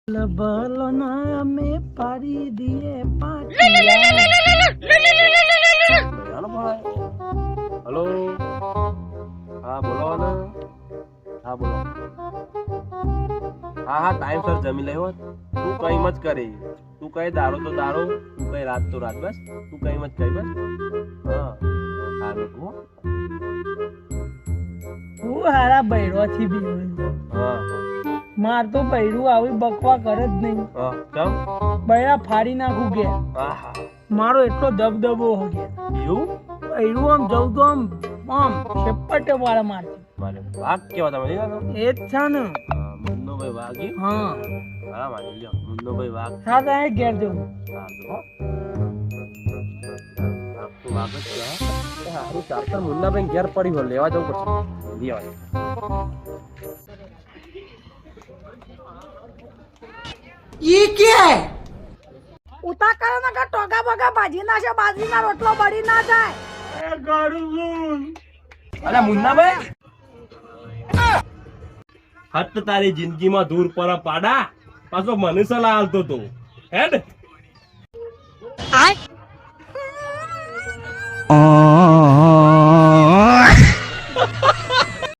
ભલો ના મે પાડી દીએ પાટિયા. હલો, હા બોલો ને. હા બોલો. હા ટાઈમસર જમી લેવો. તું કઈમ જ કરી. તું કઈ દારો તો દારો, તું કઈ રાત તો રાત. બસ તું કઈમ જ કઈ. બસ હા હા બેઠું. હું હારા બૈરો થી બી હા માર તો બૈરું આવી બકવા કરે જ નહીં. હા ચમ બૈરા ફાડી નાખું કે આહા મારો એટલો દબદબો હો ગયા. એવું બૈરું આમ જવું તો આમ છેપટે વાળા મારતી. મારે વાઘ કેવા તમે એ જ છે ને. મુન્નો ભાઈ વાઘી. હા હા મારી લ્યો મુન્નો ભાઈ વાઘ. હા તો ઘેર જવું. હા તો તો વાઘ જ છે. હારું ચાલતા મુન્ના ભાઈ ઘેર પડી હોય લેવા જવું પડશે. લેવા ઈ કે ઉતા કરે ના કા ટોગા બગા ભાજી નાખે બાજરીના રોટલો બળી ના જાય. એ ગળું અરે મુન્ના ભાઈ હત તારી જિંદગીમાં દૂર પર પાડા પાછો મને સલાહ આલતો તો હેડ